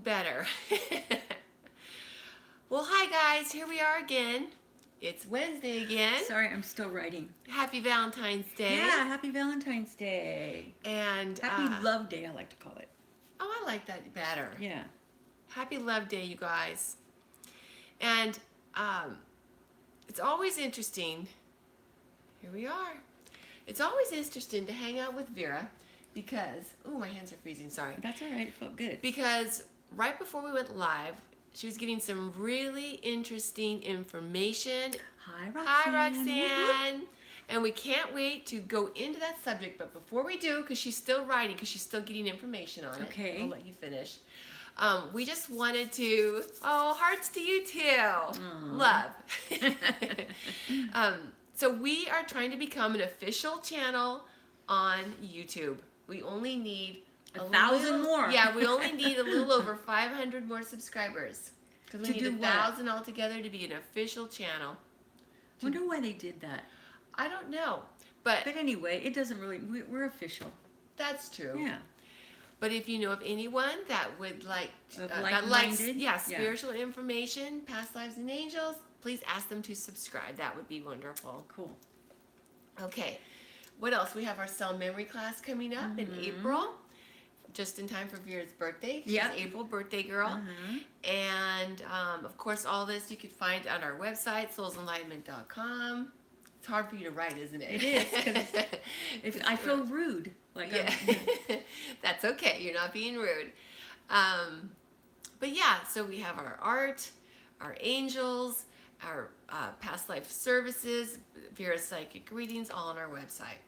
better. Well, hi guys, here we are again. It's Wednesday again. Sorry, I'm still writing. Happy Valentine's Day. Yeah, happy Valentine's Day. And Happy Love Day, I like to call it. oh, I like that better. Yeah. Happy Love Day, you guys. And it's always interesting. Here we are. It's always interesting to hang out with Vera because, oh, my hands are freezing, sorry. That's all right, it felt good. Because right before we went live, she was getting some really interesting information. Hi, Roxanne. Hi, Roxanne. And we can't wait to go into that subject. But before we do, because she's still writing, because she's still getting information on it. Okay. I'll let you finish. We just wanted to, hearts to you too. Aww. Love. So we are trying to become an official channel on YouTube. We only need 1,000 more. Yeah, we only need a little over 500 more subscribers. Because we need 1,000 altogether to be an official channel. Wonder why they did that. I don't know. But anyway, it doesn't really, we're official. That's true. Yeah. But if you know of anyone that would like, that likes spiritual information, past lives and angels, please ask them to subscribe. That would be wonderful. Cool. Okay. What else? We have our cell memory class coming up in April. Just in time for Vera's birthday. She's April birthday girl. And of course, all this you can find on our website, soulsenlightenment.com. It's hard for you to write, isn't it? It is. I feel rude. That's okay. You're not being rude. But yeah, so we have our art, our angels, our past life services, Vera's psychic readings, all on our website.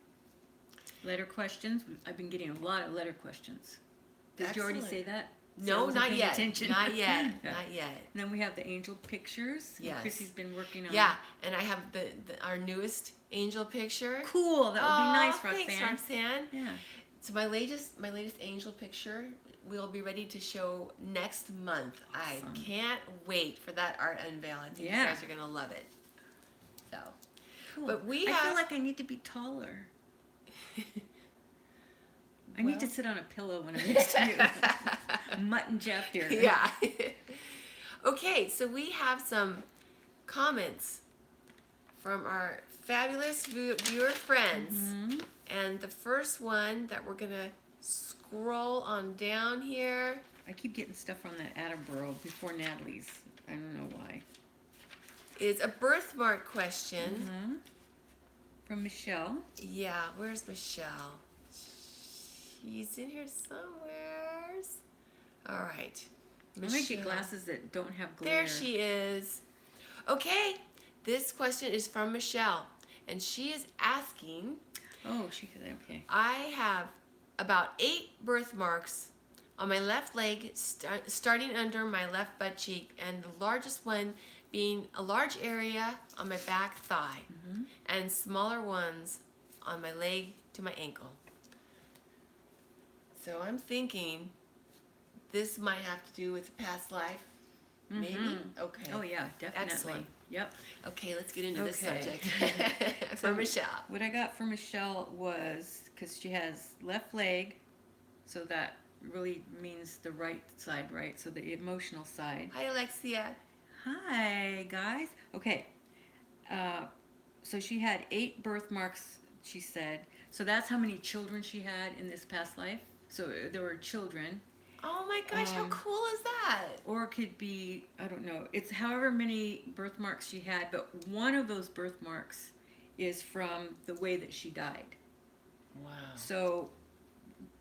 Letter questions. I've been getting a lot of letter questions. Did you already say that? No, not yet. Not yet. Not yet. And then we have the angel pictures. Yes. Chrissy's been working on. Yeah, and I have our newest angel picture. Cool. That would be nice, Roxanne. Thanks, Roxanne. Yeah. So my latest angel picture will be ready to show next month. Awesome. I can't wait for that art unveil. I think you guys are gonna love it. So, cool. But I feel like I need to be taller. I need to sit on a pillow when I'm next to you. Mutt and Jeff here. Yeah. Okay, so we have some comments from our fabulous viewer friends. And the first one that we're going to scroll on down here. I keep getting stuff from that Attenborough before Natalie's. I don't know why. Is a birthmark question. From Michelle. Yeah, where's Michelle? She's in here somewhere. All right. Michelle. I might get glasses that don't have glare. There she is. Okay, this question is from Michelle, and she is asking. Oh, she said okay. I have about 8 birthmarks on my left leg, starting under my left butt cheek, and the largest one being a large area on my back thigh, and smaller ones on my leg to my ankle. So I'm thinking this might have to do with past life. Maybe? Okay. Oh yeah, definitely. Excellent. Yep. Okay, let's get into this subject. For Michelle. What I got for Michelle was, because she has left leg, so that really means the right side, right? So the emotional side. Hi, Alexia. Hi, guys. Okay. So she had 8 birthmarks, she said. So that's how many children she had in this past life. So there were children. Oh my gosh, how cool is that? Or it could be, I don't know, it's however many birthmarks she had, but one of those birthmarks is from the way that she died. Wow. So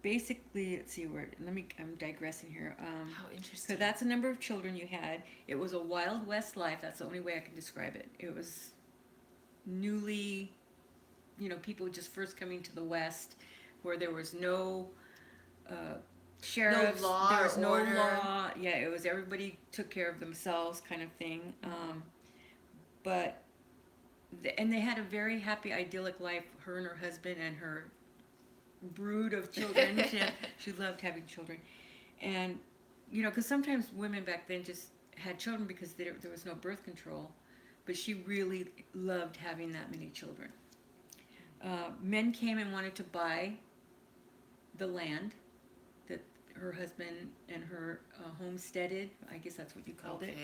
basically, let's see where, I'm digressing here. How interesting. So that's the number of children you had. It was a Wild West life. That's the only way I can describe it. It was newly, people just first coming to the West, where there was no sheriffs, no law, there was no order. law. Yeah, it was everybody took care of themselves kind of thing. And they had a very happy, idyllic life, her and her husband and her brood of children. She loved having children. And, because sometimes women back then just had children because there was no birth control. But she really loved having that many children. Men came and wanted to buy the land that her husband and her homesteaded. I guess that's what you called it.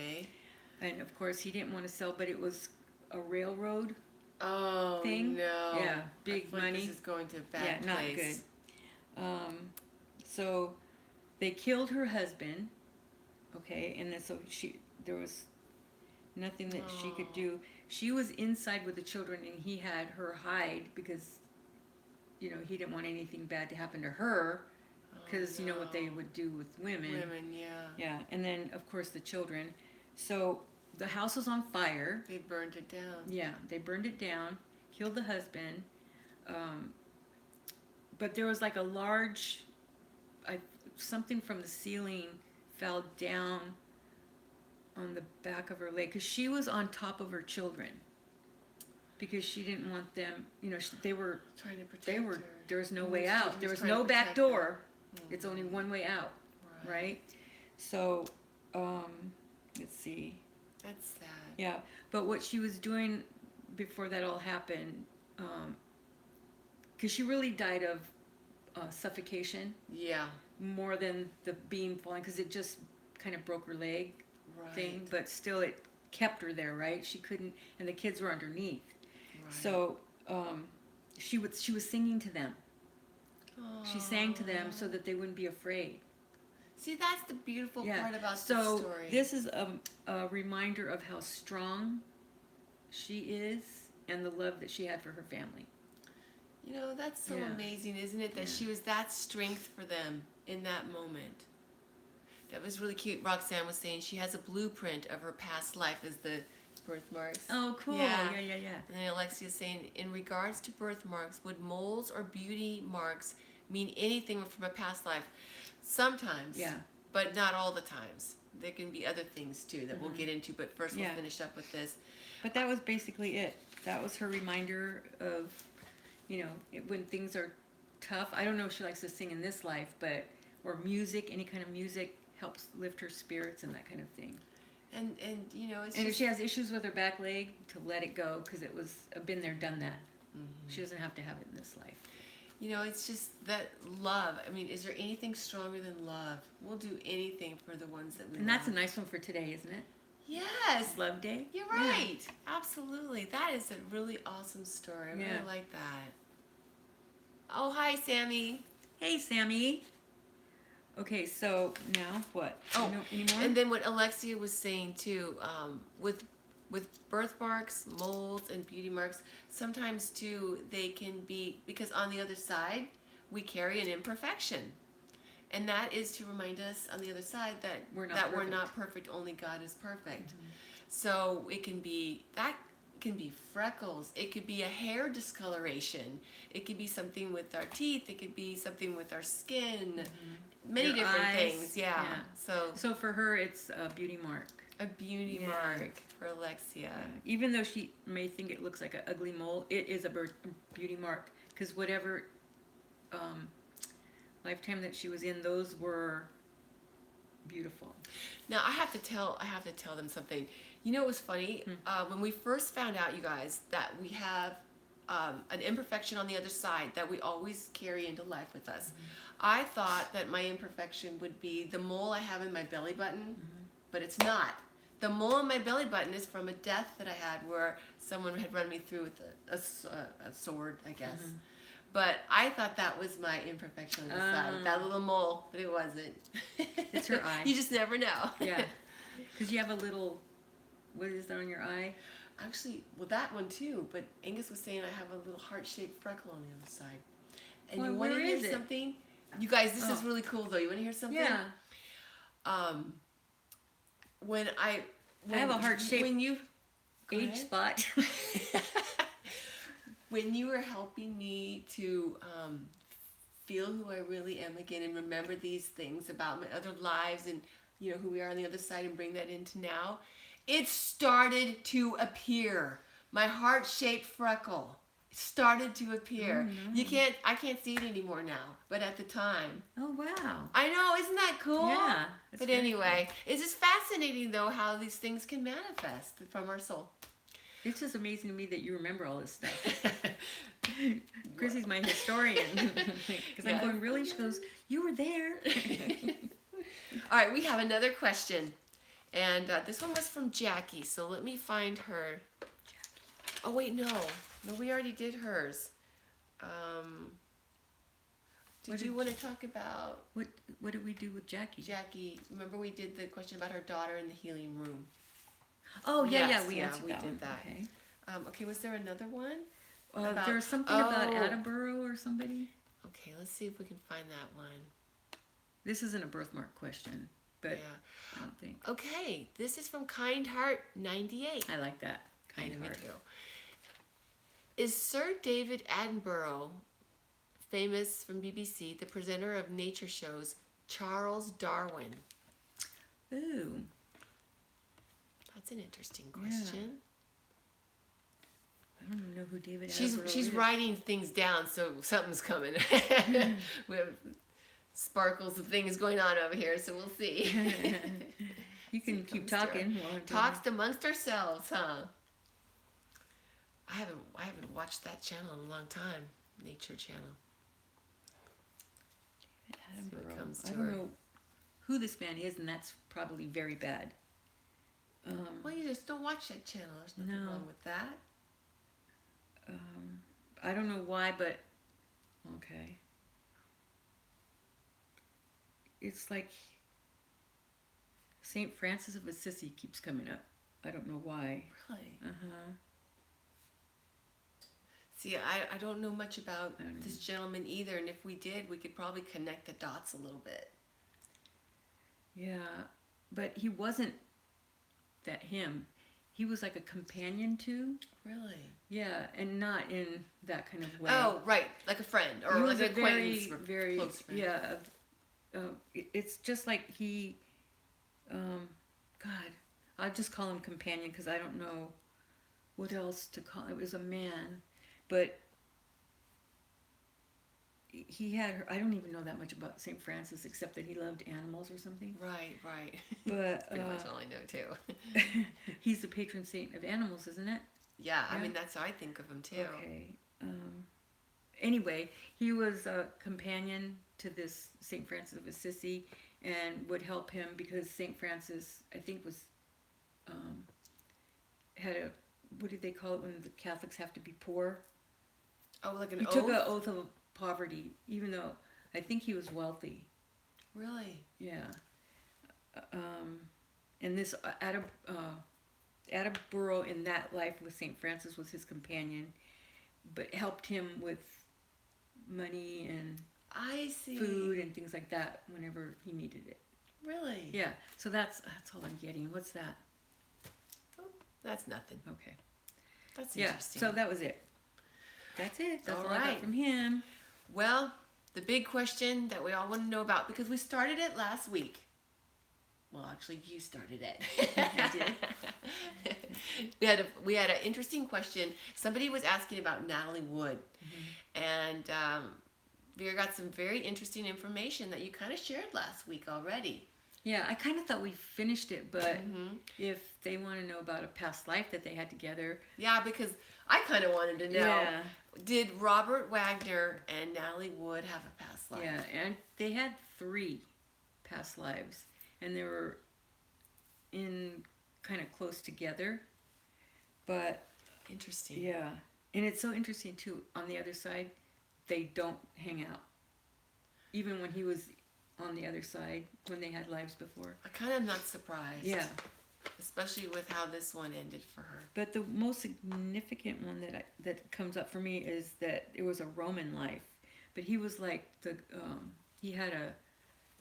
And of course, he didn't want to sell, but it was a railroad thing. No. Yeah, big money. This is going to a bad not place. Good. So they killed her husband. Okay, and then so there was nothing that she could do. She was inside with the children, and he had her hide because, he didn't want anything bad to happen to her, because you know what they would do with women. Yeah, and then of course the children. So the house was on fire. They burned it down. Yeah, they burned it down, killed the husband. But there was like a large, something from the ceiling fell down on the back of her leg, because she was on top of her children, because she didn't want them, they were trying to protect her. There was no way out. There was no back door. It's only one way out, right? So, let's see. That's sad. Yeah, but what she was doing before that all happened, because she really died of suffocation. Yeah. More than the beam falling, because it just kind of broke her leg thing, but still it kept her there, right? She couldn't, and the kids were underneath. Right. So she was singing to them. Aww. She sang to them so that they wouldn't be afraid. See, that's the beautiful part about this story. So this is a reminder of how strong she is and the love that she had for her family. That's so amazing, isn't it? That she was that strength for them in that moment. That was really cute. Roxanne was saying she has a blueprint of her past life as the birthmarks. Oh, cool. Yeah. And then Alexia's saying, in regards to birthmarks, would moles or beauty marks mean anything from a past life? Sometimes. Yeah. But not all the times. There can be other things, too, that we'll get into. But first, we'll finish up with this. But that was basically it. That was her reminder of, when things are tough. I don't know if she likes to sing in this life, or music, any kind of music helps lift her spirits and that kind of thing. And it's and if she has issues with her back leg, to let it go, because it was been there, done that. Mm-hmm. She doesn't have to have it in this life. It's just that love. I mean, is there anything stronger than love? We'll do anything for the ones that we love. And that's a nice one for today, isn't it? Yes. Love Day. You're right. Yeah. Absolutely. That is a really awesome story. I really like that. Oh, hi, Sammy. Hey, Sammy. Okay, so now what? Any more? And then what Alexia was saying too, with birthmarks, moles, and beauty marks, sometimes too they can be, because on the other side we carry an imperfection, and that is to remind us on the other side that we're not perfect. Only God is perfect. Mm-hmm. So it can be freckles. It could be a hair discoloration. It could be something with our teeth. It could be something with our skin. Mm-hmm. Many Your different eyes. things, yeah. So for her, it's a beauty mark. A beauty mark for Alexia. Yeah. Even though she may think it looks like an ugly mole, it is a beauty mark, because whatever lifetime that she was in, those were beautiful. Now I have to tell them something. It was funny when we first found out, you guys, that we have an imperfection on the other side that we always carry into life with us. Mm-hmm. I thought that my imperfection would be the mole I have in my belly button, but it's not. The mole in my belly button is from a death that I had where someone had run me through with a sword, I guess. Mm-hmm. But I thought that was my imperfection on the side, that little mole, but it wasn't. It's her eye. You just never know. Yeah, because you have a little, what is that on your eye? Actually, well, that one too, but Angus was saying I have a little heart-shaped freckle on the other side. And you want to hear something? You guys, this is really cool, though. You want to hear something? Yeah. When I have a heart-shaped age spot. When you were helping me to feel who I really am again and remember these things about my other lives and who we are on the other side and bring that into now, it started to appear. My heart-shaped freckle started to appear. Oh, no. I can't see it anymore now, but at the time. Oh, wow. I know, isn't that cool? Yeah. But anyway, cool. It's just fascinating though how these things can manifest from our soul. It's just amazing to me that you remember all this stuff. Chrissy's my historian. Because I'm going, really? She goes, you were there. All right, we have another question. And this one was from Jackie, so let me find her. Oh, wait, no. No, we already did hers. Did you want to talk about... What did we do with Jackie? Jackie, remember we did the question about her daughter in the healing room? Oh, yeah, Yes, we answered we that did one. that. Okay. Okay, was there another one? There was something about Attenborough or somebody. Okay, let's see if we can find that one. This isn't a birthmark question, but I don't think. Okay, this is from Kind Heart 98. I like that. Kind Heart. Me too. Is Sir David Attenborough, famous from BBC, the presenter of nature shows, Charles Darwin? Ooh. That's an interesting question. Yeah. I don't even know who David Attenborough is. She's writing things down, so something's coming. We have sparkles of things going on over here, so we'll see. You can keep talking. Talks amongst ourselves, huh? I haven't watched that channel in a long time. Nature channel. David Attenborough. I don't know who this man is, and that's probably very bad. Well, you just don't watch that channel. There's nothing wrong with that. I don't know why, but okay. It's like St. Francis of Assisi keeps coming up. I don't know why. Really? Uh-huh. See, I don't know much about this gentleman either, and if we did, we could probably connect the dots a little bit. Yeah, but he wasn't him. He was like a companion to. Really? Yeah, and not in that kind of way. Oh, right, like a friend or like an acquaintance, very close friend. Yeah. It's just like he. God, I'll just call him companion because I don't know what else to call. It was a man, but he had. I don't even know that much about St. Francis except that he loved animals or something. Right. But pretty much all I know too. He's the patron saint of animals, isn't it? Yeah, I mean that's how I think of him too. Okay. Anyway, he was a companion to this St. Francis of Assisi and would help him because St. Francis, I think, was had a, what do they call it when the Catholics have to be poor? Oh, like an oath? oath? He took an oath of poverty, even though I think he was wealthy. Really? Yeah. And this Attenborough in that life with St. Francis was his companion, but helped him with money and food and things like that whenever he needed it. Really? Yeah. So that's all I'm getting. What's that? Oh, that's nothing. Okay. That's interesting. So that was it. That's it. That's all I got from him. Well, the big question that we all want to know about, because we started it last week. Well, actually, you started it. I did. We had an interesting question. Somebody was asking about Natalie Wood, and Vera got some very interesting information that you kind of shared last week already. Yeah, I kind of thought we finished it, but if they want to know about a past life that they had together. Yeah, because I kind of wanted to know, did Robert Wagner and Natalie Wood have a past life? Yeah, and they had 3 past lives, and they were in kind of close together, but... Interesting. Yeah, and it's so interesting, too, on the other side, they don't hang out. Even when he was on the other side, when they had lives before. I kind of not surprised. Yeah. Especially with how this one ended for her. But the most significant one that comes up for me is that it was a Roman life. But he was like he had a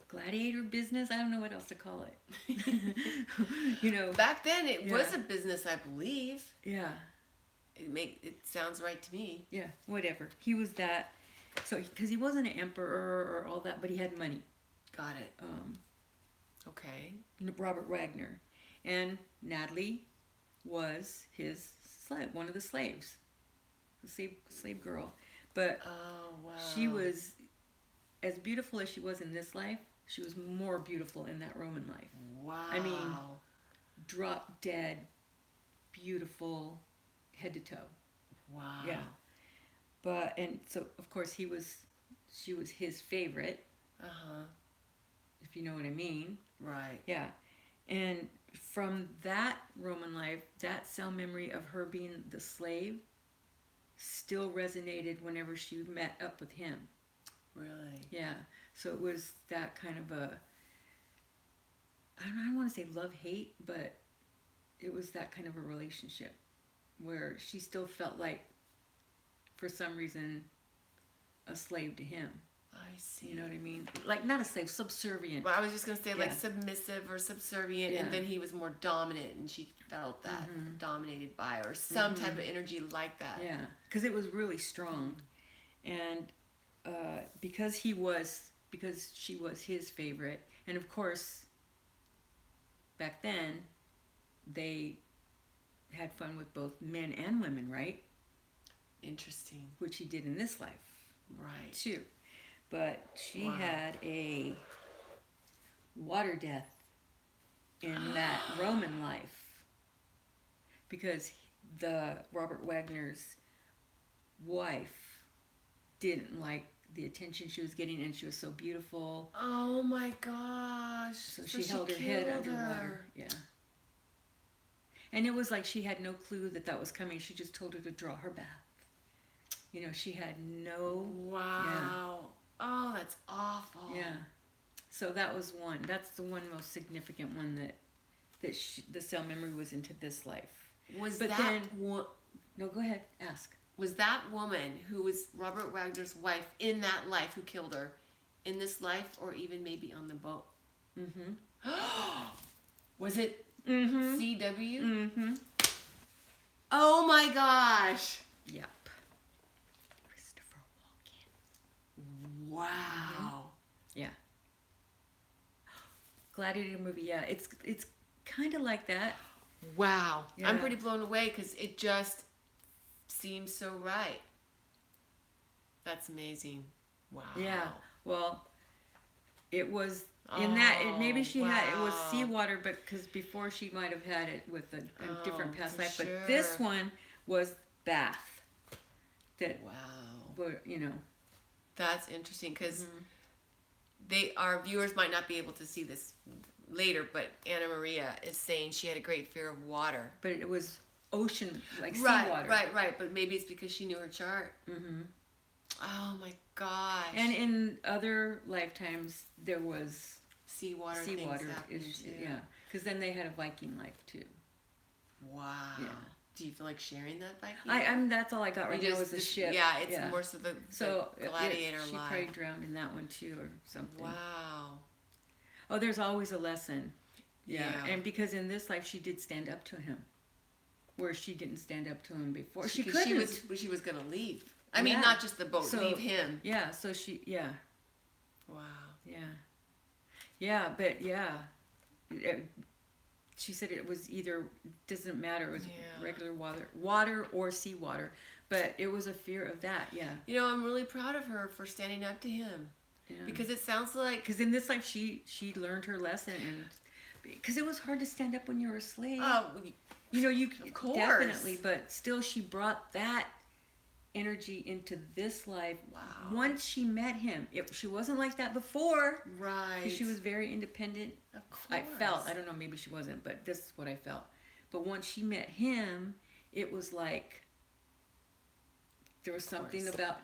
gladiator business. I don't know what else to call it. Back then it was a business, I believe. Yeah. It sounds right to me. Yeah, whatever. He was that. So because he wasn't an emperor or all that, but he had money. Got it. Okay. Robert Wagner. And Natalie was his slave, one of the slaves, the slave girl. But she was as beautiful as she was in this life. She was more beautiful in that Roman life. Wow. I mean, drop dead, beautiful, head to toe. Wow. Yeah. But, and so, of course, she was his favorite. Uh-huh. If you know what I mean. Right. Yeah. And from that Roman life, that cell memory of her being the slave still resonated whenever she met up with him. Really? Yeah. So it was that kind of a, I don't want to say love-hate, but it was that kind of a relationship where she still felt like, for some reason, a slave to him. I see. You know what I mean? Like, not a slave, subservient. Well, I was just going to say, like, Yeah. submissive or subservient, and then he was more dominant, and she felt that dominated by, or some type of energy like that. Yeah, because it was really strong. And because she was his favorite, and of course, back then, they had fun with both men and women, right? Interesting. Which he did in this life. Right. Too. But she had a water death in that Roman life because the Robert Wagner's wife didn't like the attention she was getting, and she was so beautiful. Oh my gosh. So she held her head underwater. Yeah. And it was like she had no clue that was coming. She just told her to draw her bath. You know, she had no... Wow. Yeah. Oh, that's awful. Yeah. So that was one. That's the one most significant one that the cell memory was into this life. No, go ahead. Ask. Was that woman who was Robert Wagner's wife in that life who killed her, in this life, or even maybe on the boat? Mm-hmm. Was it CW? Mm-hmm. Oh my gosh. Yep. Wow. Mm-hmm. Yeah. Gladiator movie, yeah. It's kind of like that. Wow. Yeah. I'm pretty blown away because it just seems so right. That's amazing. Wow. Yeah. Well, it was in that, maybe she had, it was seawater, but because before she might have had it with a different past life. Sure. But this one was bath. Wow. You know. That's interesting because our viewers might not be able to see this later, but Anna Maria is saying she had a great fear of water. But it was ocean, like seawater. Right. But maybe it's because she knew her chart. Mm-hmm. Oh my gosh. And in other lifetimes, there was seawater things happening too. Yeah, because then they had a Viking life too. Wow. Yeah. Do you feel like sharing that Viking? That's all I got right now was the ship. Yeah, it's more so the gladiator life. She probably drowned in that one too, or something. Wow. Oh, there's always a lesson. Yeah. And because in this life she did stand up to him, where she didn't stand up to him before. She couldn't. She was going to leave. I mean, not just the boat, leave him. Yeah. So she. Yeah. Wow. Yeah. Yeah, but she said it was either, doesn't matter, it was regular water or seawater. But it was a fear of that, yeah. You know, I'm really proud of her for standing up to him. Yeah. Because it sounds like... Because in this life, she learned her lesson. And because it was hard to stand up when you were a slave. Oh, you of course. Definitely, but still she brought that energy into this life. Wow. Once she met him. She wasn't like that before. Right. She was very independent. Of course. I felt. I don't know, maybe she wasn't, but this is what I felt. But once she met him, it was like there was something about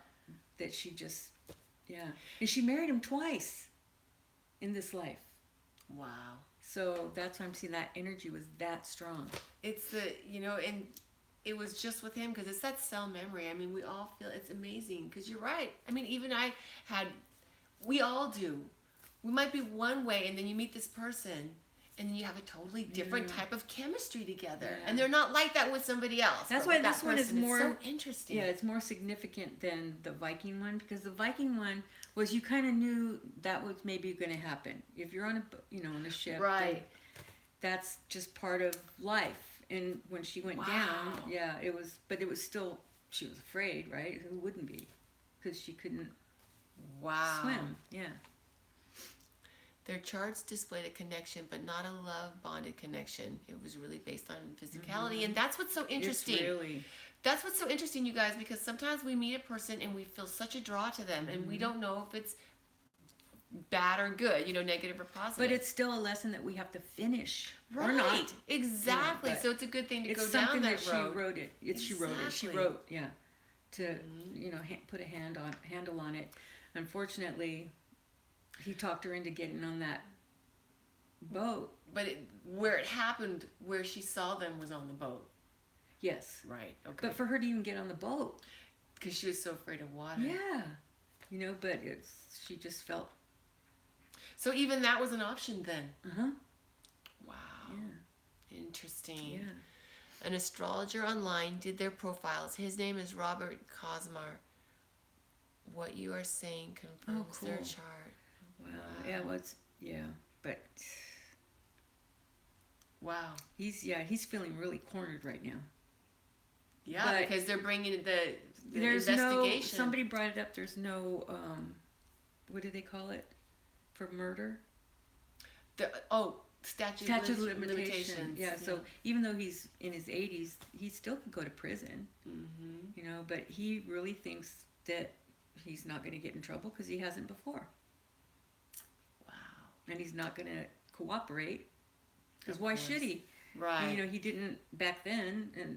that she just, And she married him twice in this life. Wow. So that's why I'm seeing that energy was that strong. It's and it was just with him because it's that cell memory. I mean, we all feel it's amazing because you're right. I mean, even we all do. We might be one way and then you meet this person and then you have a totally different type of chemistry together. Yeah. And they're not like that with somebody else. That's why this one is more... It's so interesting. Yeah, it's more significant than the Viking one because the Viking one was you kind of knew that was maybe going to happen. If you're on on a ship. Right. That's just part of life. And when she went down, it was still, she was afraid, right? Who wouldn't be? Because she couldn't swim. Yeah. Their charts displayed a connection, but not a love bonded connection. It was really based on physicality, and that's what's so interesting. It's really. That's what's so interesting, you guys, because sometimes we meet a person and we feel such a draw to them, and we don't know if it's bad or good, negative or positive. But it's still a lesson that we have to finish, right? Or not. Exactly. Yeah, so it's a good thing to go down that road. It's something that she wrote it. Exactly. She wrote, yeah, to put a handle on it. Unfortunately, he talked her into getting on that boat. But where it happened, where she saw them, was on the boat. Yes. Right. Okay. But for her to even get on the boat, because she was so afraid of water. Yeah. But she just felt. So even that was an option then. Wow. Yeah. Interesting. Yeah. An astrologer online did their profiles. His name is Robert Cosmar. What you are saying confirms their chart. Wow. Yeah. But. Wow. He's feeling really cornered right now. Yeah, because they're bringing the there's investigation. Somebody brought it up. There's no, what do they call it? For murder? Statute of limitations. Yeah, so even though he's in his 80s, he still could go to prison. But he really thinks that he's not going to get in trouble because he hasn't before. Wow. And he's not going to cooperate because why should he? Right. He didn't back then, and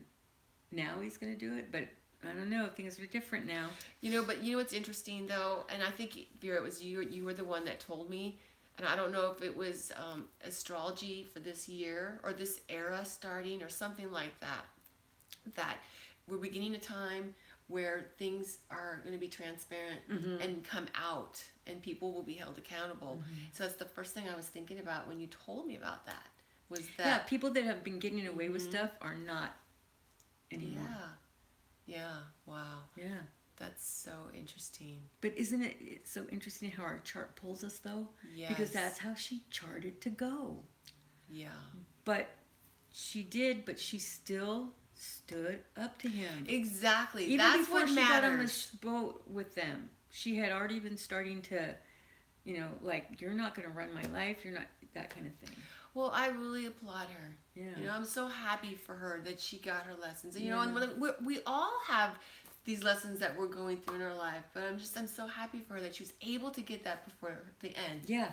now he's going to do it, but I don't know. Things are different now. But what's interesting though, and I think Vera, it was you. You were the one that told me, and I don't know if it was astrology for this year or this era starting or something like that. That we're beginning a time where things are going to be transparent and come out, and people will be held accountable. So that's the first thing I was thinking about when you told me about that. Was that people that have been getting away with stuff are not anymore. Yeah. Wow. Yeah. That's so interesting. But isn't it so interesting how our chart pulls us though? Yes. Because that's how she charted to go. Yeah. But she did, but she still stood up to him. Exactly. Even that's before what she matters. got on the boat with them, she had already been starting to, you're not going to run my life. You're not, that kind of thing. Well, I really applaud her. Yeah. I'm so happy for her that she got her lessons. And, and we all have these lessons that we're going through in our life, but I'm so happy for her that she was able to get that before the end. Yeah.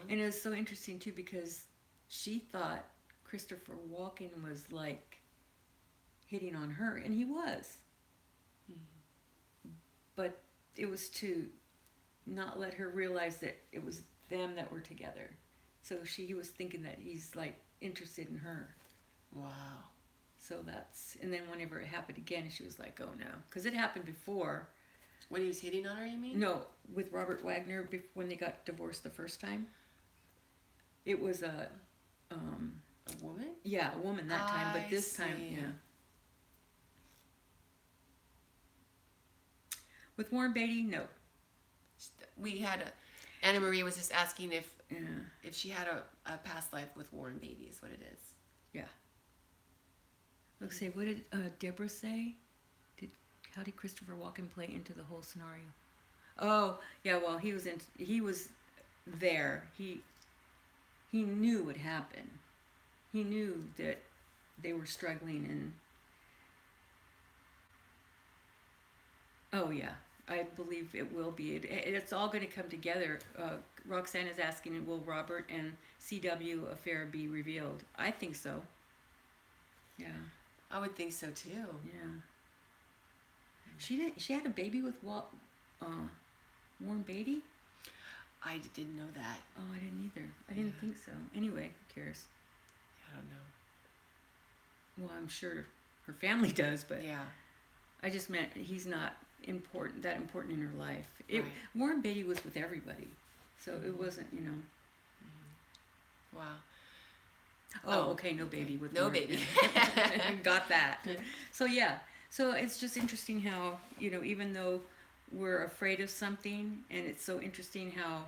And it was so interesting too because she thought Christopher Walken was like hitting on her, and he was. But it was to not let her realize that it was them that were together. So he was thinking that he's like interested in her. Wow. So and then whenever it happened again, she was like, oh no. Because it happened before. When he was hitting on her, you mean? No, with Robert Wagner, when they got divorced the first time. It was a woman? Yeah, a woman that time, but this time, yeah. With Warren Beatty, no. We had Anna Marie was just asking if she had a past life with Warren Beatty is what it is. Yeah. Let's see, what did Deborah say? How did Christopher Walken play into the whole scenario? Oh, yeah, well, he was there. He knew what happened. He knew that they were struggling and oh yeah, I believe it will be. It's all going to come together. Roxanne is asking, will Robert and CW affair be revealed? I think so. Yeah. I would think so too. Yeah. She had a baby with Warren Beatty? I didn't know that. Oh, I didn't either. I didn't think so. Anyway, who cares? I don't know. Well, I'm sure her family does, but yeah. I just meant he's not that important in her life. Right. Warren Beatty was with everybody, so it wasn't, Wow. Oh, okay, no baby with no Warren. baby. Got that. So yeah, so it's just interesting how even though we're afraid of something, and it's so interesting how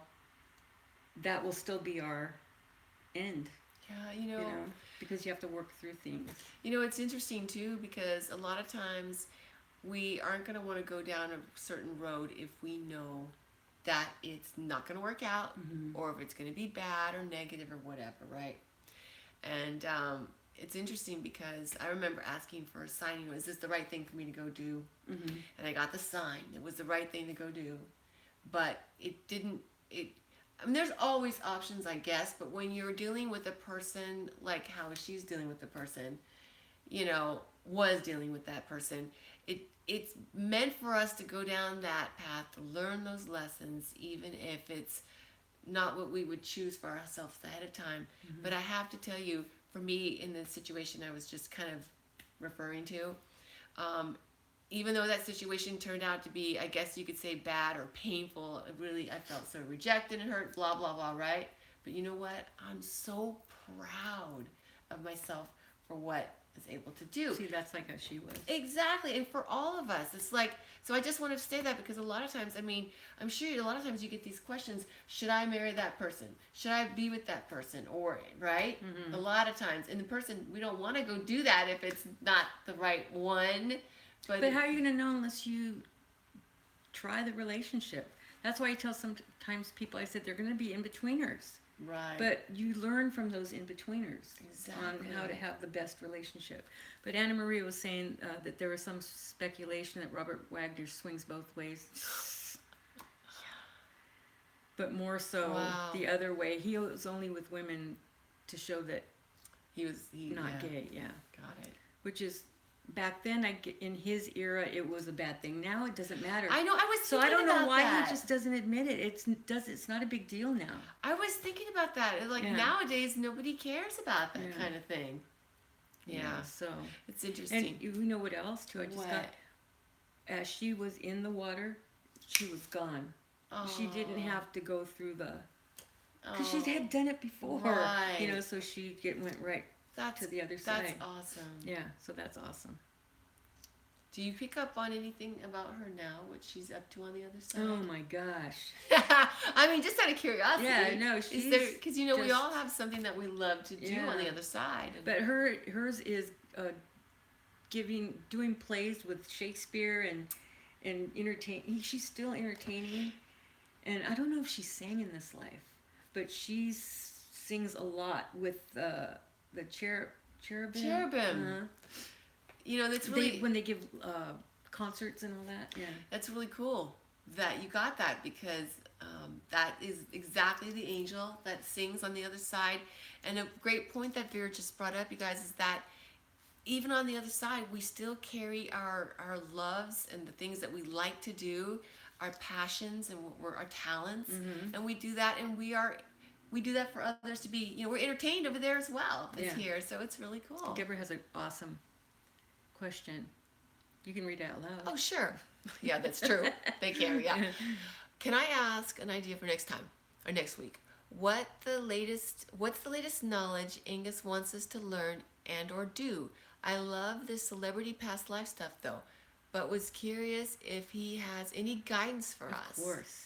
that will still be our end. Yeah, because you have to work through things. It's interesting too because a lot of times we aren't going to want to go down a certain road if we know that it's not going to work out, or if it's going to be bad or negative or whatever, right? And it's interesting because I remember asking for a sign, is this the right thing for me to go do? And I got the sign. It was the right thing to go do. But it didn't, I mean, there's always options, I guess, but when you're dealing with a person like how she's dealing with the person, was dealing with that person, it's meant for us to go down that path, to learn those lessons, even if it's not what we would choose for ourselves ahead of time. But I have to tell you, for me, in the situation I was just kind of referring to, even though that situation turned out to be, I guess you could say, bad or painful, I felt so rejected and hurt, blah, blah, blah, right? But you know what? I'm so proud of myself for what I was able to do. See, that's like how she was. Exactly. And for all of us, it's like, so I just wanted to say that because a lot of times, I mean, I'm sure a lot of times you get these questions, should I marry that person? Should I be with that person? Or, right? A lot of times. And the person, we don't want to go do that if it's not the right one. But how are you going to know unless you try the relationship? That's why I tell sometimes people, I said, they're going to be in-betweeners. Right. But you learn from those in-betweeners Exactly. on how to have the best relationship. But Anna Maria was saying that there was some speculation that Robert Wagner swings both ways. But more so the other way. He was only with women to show that he was not gay. Yeah. Got it. Which is... Back then, in his era, it was a bad thing. Now it doesn't matter. I know. I was thinking so I don't know about why that. he just doesn't admit it. It's not a big deal now. I was thinking about that. Like nowadays, nobody cares about that kind of thing. Yeah. So it's interesting. And you know what else too? I just got as she was in the water, she was gone. Oh. She didn't have to go through because she had done it before. Right. So she went right. To the other side. That's awesome. Yeah, so that's awesome. Do you pick up on anything about her now, what she's up to on the other side? Oh my gosh. I mean, just out of curiosity. Yeah, no, she's because we all have something that we love to do on the other side. But hers is doing plays with Shakespeare and entertain. She's still entertaining, and I don't know if she sang in this life, but she sings a lot with the cherubim. Cherubim. That's really... when they give concerts and all that. Yeah. That's really cool that you got that because that is exactly the angel that sings on the other side. And a great point that Vera just brought up, you guys, is that even on the other side, we still carry our loves and the things that we like to do, our passions and our talents. And we do that, and we do that for others to be, we're entertained over there as well as here. So it's really cool. Deborah has an awesome question. You can read it out loud. Oh, sure. Yeah, that's true. They can, yeah. Can I ask an idea for next time or next week? What's the latest knowledge Angus wants us to learn and or do? I love this celebrity past life stuff though, but was curious if he has any guidance for us. Of course.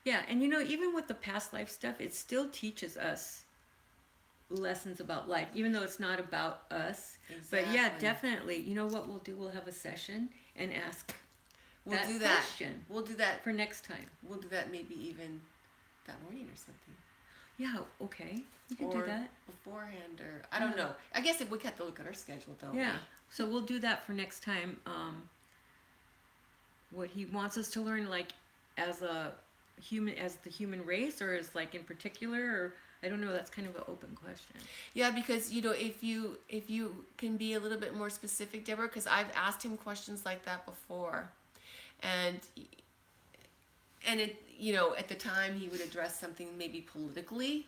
Yeah, and even with the past life stuff, it still teaches us lessons about life, even though it's not about us. Exactly. But yeah, definitely. You know what we'll do? We'll have a session and ask We'll do that for next time. We'll do that maybe even that morning or something. Yeah, okay. You can do that. Beforehand, or I don't know. I guess we have to look at our schedule, though. Yeah. So we'll do that for next time. What he wants us to learn, like as the human race, or as like in particular, or I don't know. That's kind of an open question. Yeah, because if you can be a little bit more specific, Deborah, because I've asked him questions like that before, and it at the time he would address something maybe politically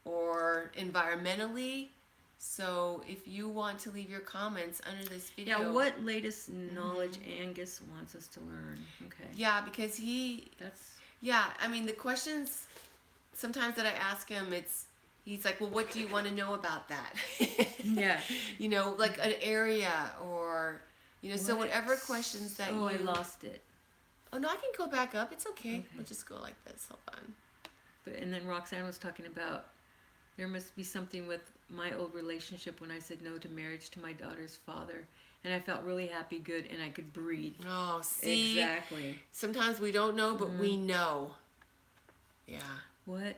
or environmentally. So if you want to leave your comments under this video. Yeah, what latest knowledge Angus wants us to learn? Okay. Yeah, because I mean the questions sometimes that I ask him, he's like, well, what do you want to know about that? Yeah. Like an area or, so whatever questions that I lost it. Oh, no, I can go back up. It's okay. We'll just go like this. Hold on. And then Roxanne was talking about there must be something with my old relationship when I said no to marriage to my daughter's father. And I felt really happy, good, and I could breathe. Oh, see? Exactly. Sometimes we don't know, but we know. Yeah. What?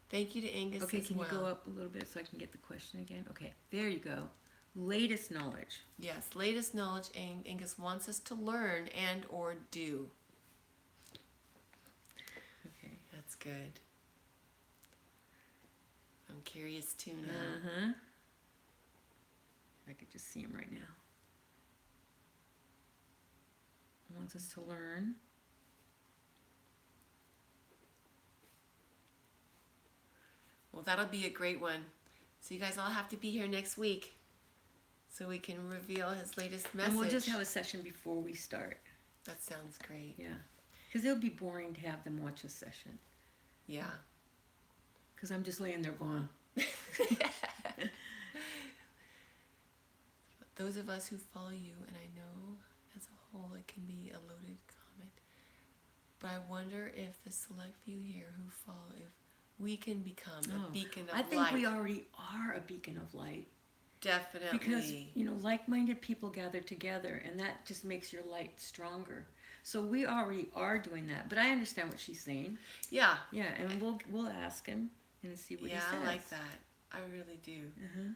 Thank you to Angus Okay, as can well. you go up a little bit so I can get the question again? Okay, there you go. Latest knowledge. Yes, latest knowledge Angus wants us to learn and or do. Okay. That's good. I'm curious too now. Uh-huh. I could just see him right now. He wants us to learn. Well, that'll be a great one. So you guys all have to be here next week so we can reveal his latest message. And we'll just have a session before we start. That sounds great. Yeah. Because it'll be boring to have them watch a session. Yeah. Because I'm just laying there going. Those of us who follow you, and I know as a whole it can be a loaded comment, but I wonder if the select few here who follow, if we can become a beacon of light. I think we already are a beacon of light. Definitely. Because, like-minded people gather together, and that just makes your light stronger. So we already are doing that. But I understand what she's saying. Yeah. Yeah, and we'll ask him and see what he says. Yeah, I like that. I really do. Uh-huh.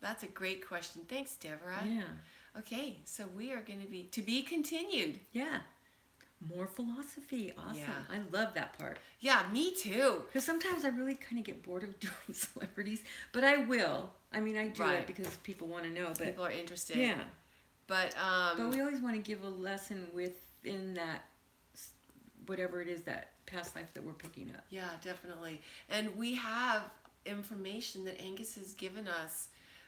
That's a great question. Thanks, Deborah. Yeah. Okay, so we are going to be continued. Yeah. More philosophy. Awesome. Yeah. I love that part. Yeah, me too. Because sometimes I really kind of get bored of doing celebrities, but I will. I mean, I do it because people want to know. But people are interested. Yeah. But we always want to give a lesson within that, whatever it is, that past life that we're picking up. Yeah, definitely. And we have information that Angus has given us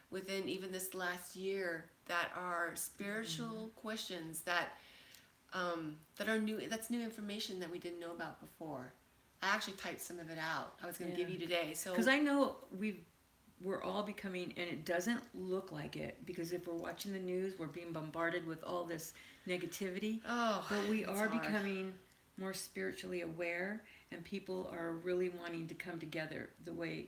within even this last year that are spiritual questions that are new. That's new information that we didn't know about before. I actually typed some of it out. I was going to give you today. So because I know we're all becoming, and it doesn't look like it, because if we're watching the news, we're being bombarded with all this negativity. But we are becoming more spiritually aware, and people are really wanting to come together the way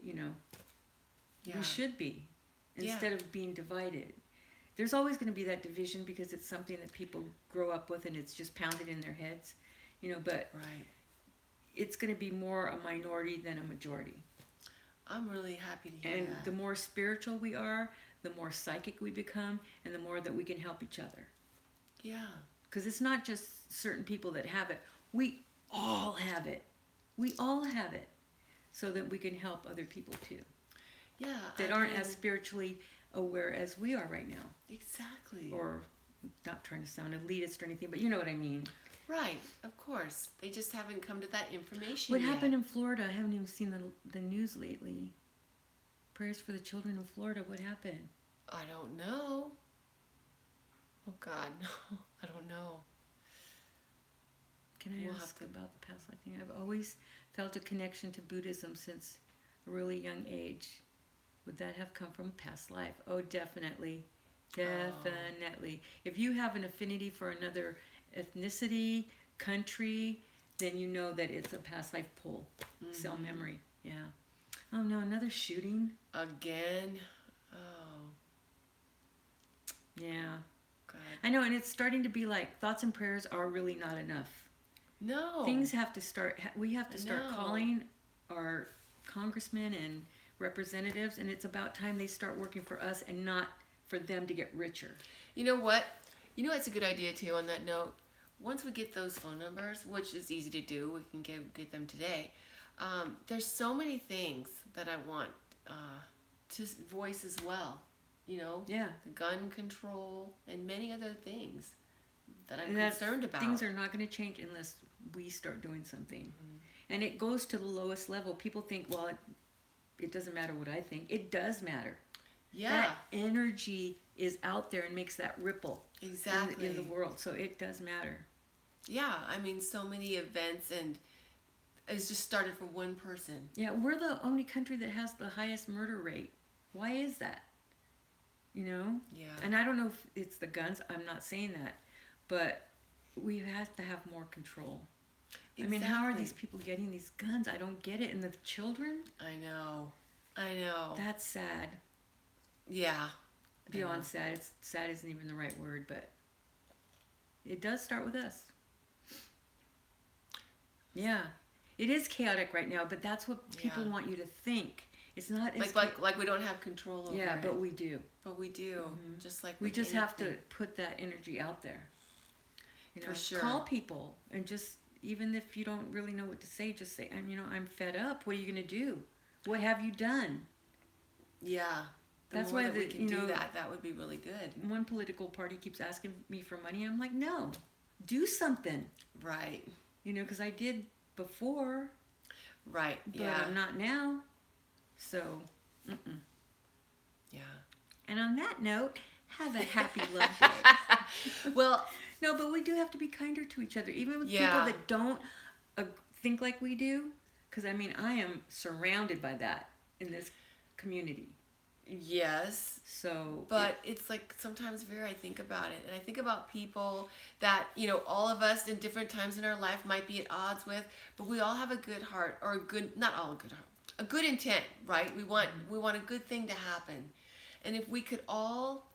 we should be, instead of being divided. There's always going to be that division because it's something that people grow up with, and it's just pounded in their heads, but it's going to be more a minority than a majority. I'm really happy to hear and that. The more spiritual we are, the more psychic we become, and the more that we can help each other. Yeah. Because it's not just certain people that have it. We all have it. We all have it. So that we can help other people too. Yeah. That aren't as spiritually aware as we are right now. Exactly. Or, not trying to sound elitist or anything, but you know what I mean. Right, of course. They just haven't come to that information What yet. happened in Florida? I haven't even seen the news lately. Prayers for the children in Florida. What happened? I don't know. Oh, God, no. I don't know. Can I ask about the past life thing? I've always felt a connection to Buddhism since a really young age. Would that have come from past life? Oh, definitely. Definitely. If you have an affinity for another ethnicity, country, then you know that it's a past life pull. Cell memory. Yeah. Oh, no, another shooting? Again? Oh. Yeah. God. I know, and it's starting to be like thoughts and prayers are really not enough. No. Things have to start, we have to start calling our congressmen and representatives, and it's about time they start working for us and not for them to get richer. You know what? You know what's a good idea too on that note? Once we get those phone numbers, which is easy to do, we can get them today. There's so many things that I want to voice as well. Yeah. The gun control and many other things that I'm concerned about. Things are not going to change unless we start doing something. And it goes to the lowest level. People think, well, it doesn't matter what I think. It does matter. Yeah. That energy is out there and makes that ripple exactly in the world. So it does matter. Yeah, I mean, so many events, and it's just started for one person. Yeah, we're the only country that has the highest murder rate. Why is that? Yeah. And I don't know if it's the guns. I'm not saying that. But we have to have more control. Exactly. I mean, how are these people getting these guns? I don't get it. And the children? I know. That's sad. Yeah. Beyond sad. Sad isn't even the right word, but it does start with us. Yeah. It is chaotic right now, but that's what people want you to think. It's not like we don't have control over it. Yeah, but we do. But we do. Just like we just have to put that energy out there. You know, for sure. Call people and just, even if you don't really know what to say, just say, I'm fed up. What are you going to do? What have you done? Yeah. That's why we can do that would be really good. One political party keeps asking me for money. I'm like, no, do something. Right. Because I did before. Right. But I'm not now. So, yeah. And on that note, have a happy love day. Well, no, but we do have to be kinder to each other, even with people that don't think like we do. Because, I am surrounded by that in this community. Yes. So. But it's like sometimes, Vera, I think about it. And I think about people that, all of us in different times in our life might be at odds with. But we all have a good heart, or not all a good heart. A good intent, right? We want a good thing to happen. And if we could all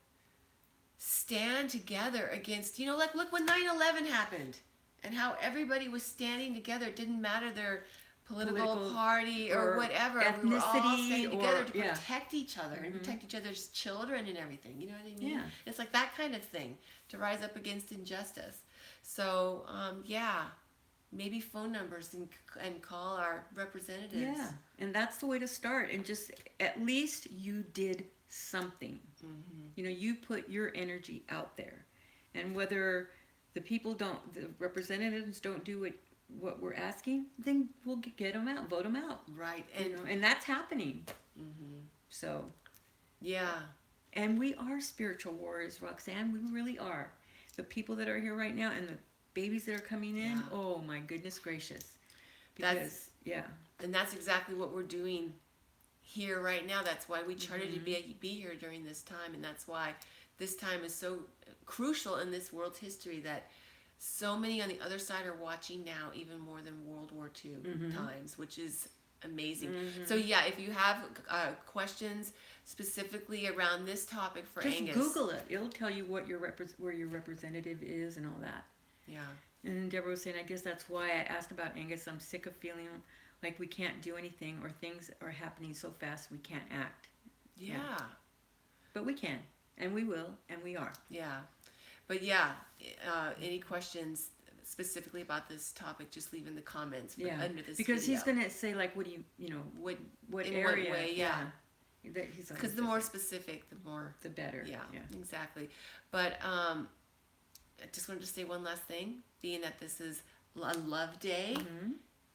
stand together against, like look when 9/11 happened and how everybody was standing together. It didn't matter their political party or whatever. Ethnicity, we were all standing together to protect each other and protect each other's children and everything. You know what I mean? Yeah. It's like that kind of thing, to rise up against injustice. So, maybe phone numbers and call our representatives. Yeah, and that's the way to start. And just, at least you did something. You put your energy out there. And whether the representatives don't do what we're asking, then we'll get them out, vote them out. Right. And that's happening. So. Yeah. And we are spiritual warriors, Roxanne. We really are. The people that are here right now and the babies that are coming in, oh my goodness gracious. And that's exactly what we're doing here right now. That's why we charted to be here during this time, and that's why this time is so crucial in this world's history, that so many on the other side are watching now, even more than World War II times, which is amazing. So if you have questions specifically around this topic for just Angus, Google it. It'll tell you what where your representative is and all that. Yeah. And Deborah was saying, I guess that's why I asked about Angus. I'm sick of feeling like we can't do anything, or things are happening so fast we can't act. Yeah. But we can, and we will, and we are. Yeah. But any questions specifically about this topic, just leave in the comments under this because video. He's going to say, like, what do what in area? What way, yeah. Because the more specific, the better. Yeah, exactly. But I just wanted to say one last thing. Being that this is a love day,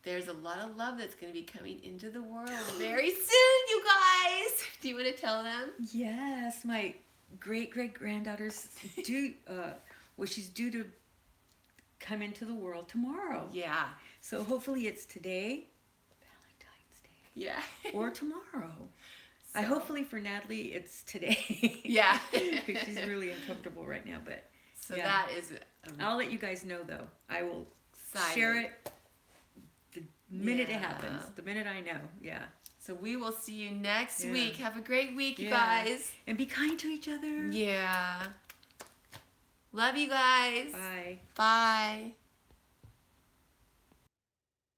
there's a lot of love that's going to be coming into the world very soon, you guys. Do you want to tell them? Yes, my great-great-granddaughter's due. She's due to come into the world tomorrow. Yeah. So hopefully it's today, Valentine's Day. Yeah. Or tomorrow. So. Hopefully for Natalie, it's today. Yeah. Because she's really uncomfortable right now. But so that is. I'll let you guys know, though. I will share it the minute it happens. The minute I know. Yeah. So we will see you next week. Have a great week, you guys. And be kind to each other. Yeah. Love you guys. Bye. Bye.